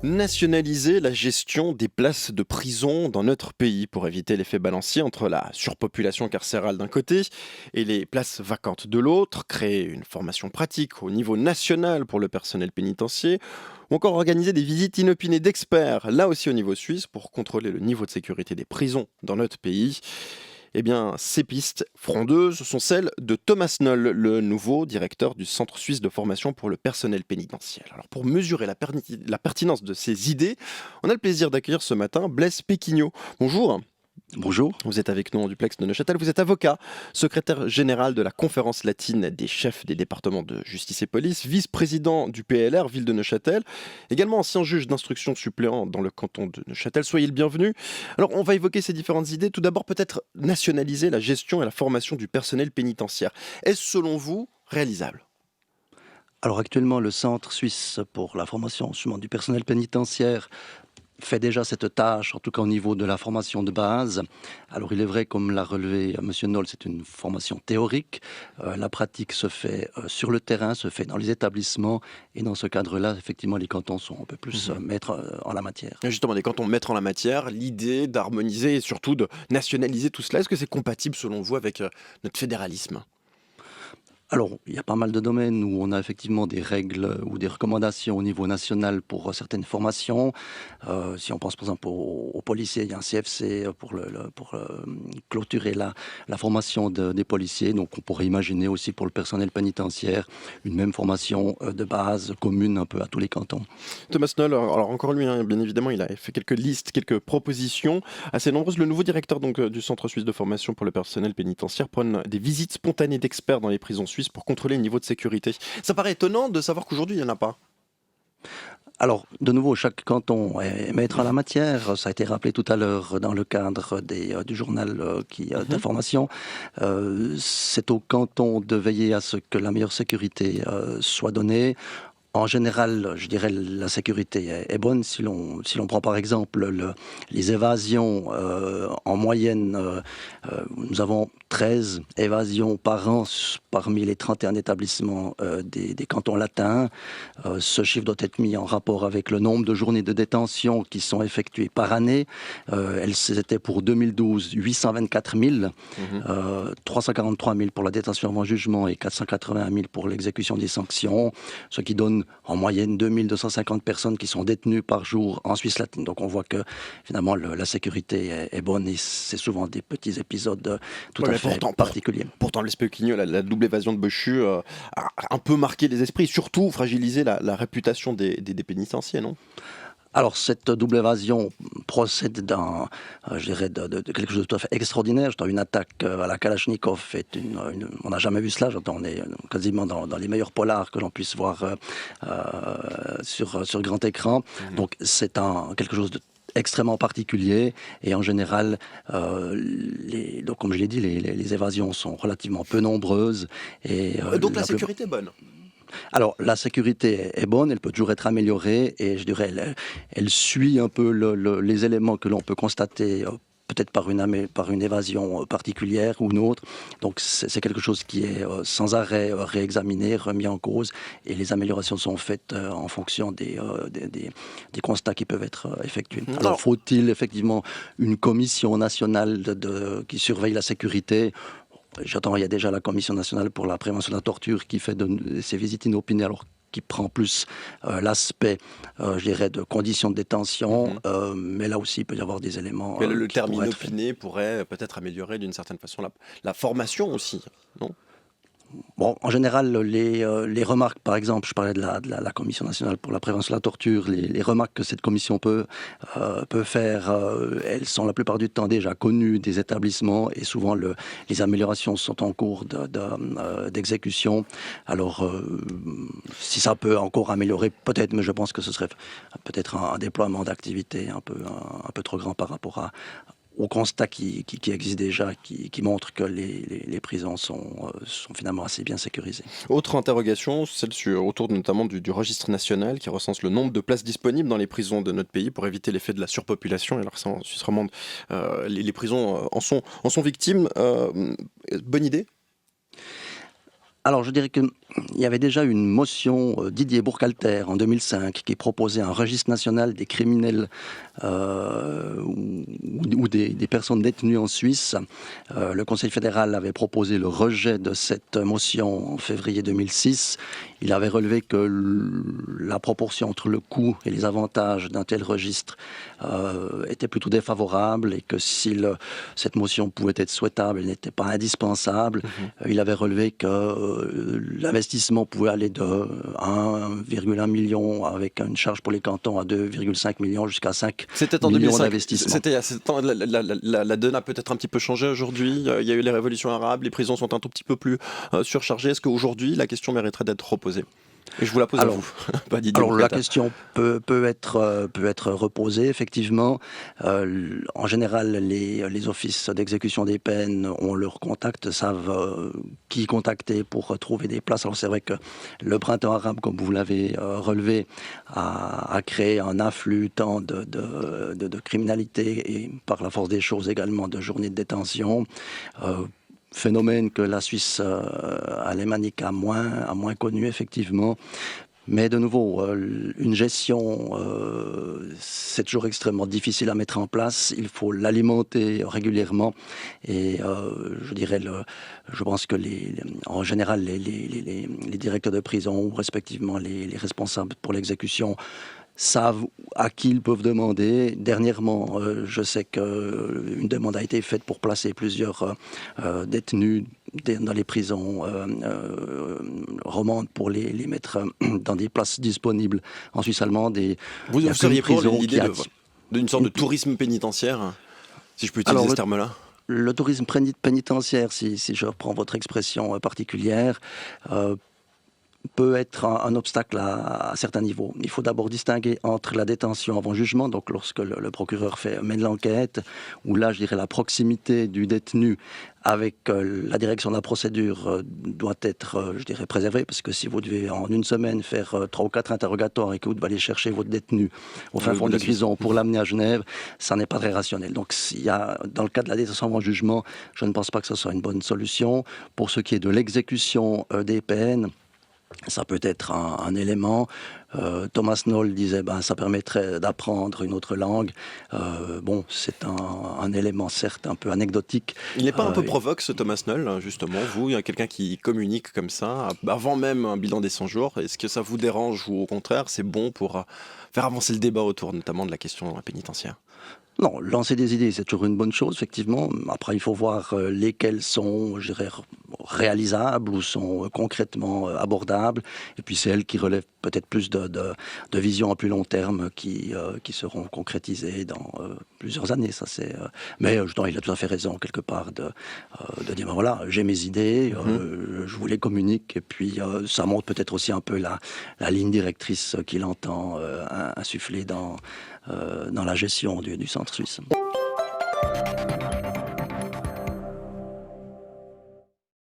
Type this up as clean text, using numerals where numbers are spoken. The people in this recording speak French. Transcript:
Nationaliser la gestion des places de prison dans notre pays pour éviter l'effet balancier entre la surpopulation carcérale d'un côté et les places vacantes de l'autre, créer une formation pratique au niveau national pour le personnel pénitentiaire, ou encore organiser des visites inopinées d'experts, là aussi au niveau suisse, pour contrôler le niveau de sécurité des prisons dans notre pays. Eh bien, ces pistes frondeuses sont celles de Thomas Noll, le nouveau directeur du Centre suisse de formation pour le personnel pénitentiaire. Alors, pour mesurer la pertinence de ces idées, on a le plaisir d'accueillir ce matin Blaise Péquignot. Bonjour. Bonjour. Vous êtes avec nous en duplex de Neuchâtel. Vous êtes avocat, secrétaire général de la Conférence latine des chefs des départements de justice et police, vice-président du PLR, ville de Neuchâtel, également ancien juge d'instruction suppléant dans le canton de Neuchâtel. Soyez le bienvenu. Alors, on va évoquer ces différentes idées. Tout d'abord, peut-être nationaliser la gestion et la formation du personnel pénitentiaire. Est-ce, selon vous, réalisable ? Alors actuellement, le Centre suisse pour la formation justement, du personnel pénitentiaire fait déjà cette tâche, en tout cas au niveau de la formation de base. Alors il est vrai, comme l'a relevé M. Noll, c'est une formation théorique. La pratique se fait sur le terrain, se fait dans les établissements. Et dans ce cadre-là, effectivement, les cantons sont un peu plus maîtres en la matière. Et justement, des cantons mettre en la matière, l'idée d'harmoniser et surtout de nationaliser tout cela, est-ce que c'est compatible, selon vous, avec notre fédéralisme ? Alors, il y a pas mal de domaines où on a effectivement des règles ou des recommandations au niveau national pour certaines formations. Si on pense par exemple aux policiers, il y a un CFC pour clôturer la formation des policiers. Donc, on pourrait imaginer aussi pour le personnel pénitentiaire une même formation de base commune un peu à tous les cantons. Thomas Noll, alors encore lui, bien évidemment, il a fait quelques listes, quelques propositions assez nombreuses. Le nouveau directeur du Centre suisse de formation pour le personnel pénitentiaire prône des visites spontanées d'experts dans les prisons suisses pour contrôler le niveau de sécurité. Ça paraît étonnant de savoir qu'aujourd'hui, il n'y en a pas. Alors, de nouveau, chaque canton est maître en la matière. Ça a été rappelé tout à l'heure dans le cadre du journal d'information. C'est au canton de veiller à ce que la meilleure sécurité soit donnée. En général, je dirais la sécurité est bonne. Si l'on prend par exemple les évasions, en moyenne, nous avons 13 évasions par an parmi les 31 établissements des cantons latins. Ce chiffre doit être mis en rapport avec le nombre de journées de détention qui sont effectuées par année. C'était pour 2012 824 000, 343 000 pour la détention avant jugement et 480 000 pour l'exécution des sanctions, ce qui donne en moyenne 2250 personnes qui sont détenues par jour en Suisse latine. Donc on voit que finalement la sécurité est bonne et c'est souvent des petits épisodes tout à fait particuliers. Pourtant, Blaise Péquignot, la double évasion de Bochu a un peu marqué les esprits, surtout fragilisé la réputation des pénitenciers, non ? Alors, cette double évasion procède je dirais, de quelque chose de tout à fait extraordinaire. Une attaque à la Kalachnikov on n'a jamais vu cela. On est quasiment dans les meilleurs polars que l'on puisse voir sur grand écran. Donc, c'est quelque chose de extrêmement particulier et en général, donc comme je l'ai dit, les évasions sont relativement peu nombreuses. Donc la sécurité est bonne. Alors, la sécurité est bonne, elle peut toujours être améliorée et je dirais, elle suit un peu les éléments que l'on peut constater peut-être par une évasion particulière ou une autre. Donc, c'est quelque chose qui est sans arrêt réexaminé, remis en cause et les améliorations sont faites en fonction des constats qui peuvent être effectués. Alors, faut-il effectivement une commission nationale qui surveille la sécurité ? Il y a déjà la Commission nationale pour la prévention de la torture qui fait ces visites inopinées, alors qui prend plus l'aspect, je dirais, de conditions de détention, mais là aussi, il peut y avoir des éléments... Mais le terme inopiné pourrait peut-être améliorer d'une certaine façon la formation aussi, non ? Bon, en général, les remarques, par exemple, je parlais de la Commission nationale pour la prévention de la torture, les remarques que cette commission peut faire, elles sont la plupart du temps déjà connues des établissements et souvent les améliorations sont en cours d'exécution. Alors, si ça peut encore améliorer, peut-être, mais je pense que ce serait peut-être un déploiement d'activités un peu trop grand par rapport au constat qui existe déjà, qui montre que les prisons sont finalement assez bien sécurisées. Autre interrogation, celle autour notamment du registre national qui recense le nombre de places disponibles dans les prisons de notre pays pour éviter l'effet de la surpopulation. Alors ça, en Suisse romande, les prisons en sont victimes. Bonne idée ? Alors, je dirais que il y avait déjà une motion Didier Bourcalter en 2005 qui proposait un registre national des criminels ou des personnes détenues en Suisse. Le Conseil fédéral avait proposé le rejet de cette motion en février 2006. Il avait relevé que la proportion entre le coût et les avantages d'un tel registre était plutôt défavorable et que si cette motion pouvait être souhaitable, elle n'était pas indispensable. Il avait relevé que l'investissement pouvait aller de 1,1 million avec une charge pour les cantons à 2,5 millions jusqu'à 5 C'était en millions 2005. d'investissements. C'était il y a 7 ans. La donne a peut-être un petit peu changé aujourd'hui. Il y a eu les révolutions arabes, les prisons sont un tout petit peu plus surchargées. Est-ce qu'aujourd'hui, la question mériterait d'être reposée ? Et je vous la pose à vous, pas Didier Alors la Bourcalter. question peut être reposée, effectivement. En général, les offices d'exécution des peines ont leur contact, savent qui contacter pour trouver des places. Alors c'est vrai que le printemps arabe, comme vous l'avez relevé, a créé un afflux tant de criminalité et par la force des choses également de journées de détention. Phénomène que la Suisse alémanique a moins connu, effectivement. Mais de nouveau, une gestion, c'est toujours extrêmement difficile à mettre en place. Il faut l'alimenter régulièrement. Et je pense que en général, les directeurs de prison ou respectivement les responsables pour l'exécution savent à qui ils peuvent demander. Dernièrement, je sais qu'une demande a été faite pour placer plusieurs détenus dans les prisons romandes pour les mettre dans des places disponibles en Suisse allemande. Vous seriez pour l'idée d'une sorte de tourisme pénitentiaire, si je peux utiliser ce terme-là ? Le tourisme pénitentiaire, si je reprends votre expression particulière, peut être un obstacle à certains niveaux. Il faut d'abord distinguer entre la détention avant jugement, donc lorsque le procureur mène l'enquête, où là, je dirais, la proximité du détenu avec la direction de la procédure doit être, je dirais, préservée, parce que si vous devez en une semaine faire 3 ou 4 interrogatoires et que vous devez aller chercher votre détenu au fin fond de la prison pour l'amener à Genève, ça n'est pas très rationnel. Donc dans le cas de la détention avant jugement, je ne pense pas que ce soit une bonne solution. Pour ce qui est de l'exécution des peines, ça peut être un élément. Thomas Knoll disait ça permettrait d'apprendre une autre langue. C'est un élément certes un peu anecdotique. Il n'est pas un peu provoque ce Thomas Knoll, justement, vous, il y a quelqu'un qui communique comme ça, avant même un bilan des 100 jours. Est-ce que ça vous dérange ou au contraire c'est bon pour faire avancer le débat autour notamment de la question pénitentiaire ? Non, lancer des idées, c'est toujours une bonne chose, effectivement. Après, il faut voir lesquelles sont, je dirais, réalisables ou sont concrètement abordables. Et puis, c'est elles qui relèvent peut-être plus de vision à plus long terme qui seront concrétisées dans plusieurs années. Ça, Mais il a tout à fait raison, quelque part, de dire, voilà, j'ai mes idées, je vous les communique. Et puis, ça montre peut-être aussi un peu la ligne directrice qu'il entend insuffler dans la gestion du centre suisse.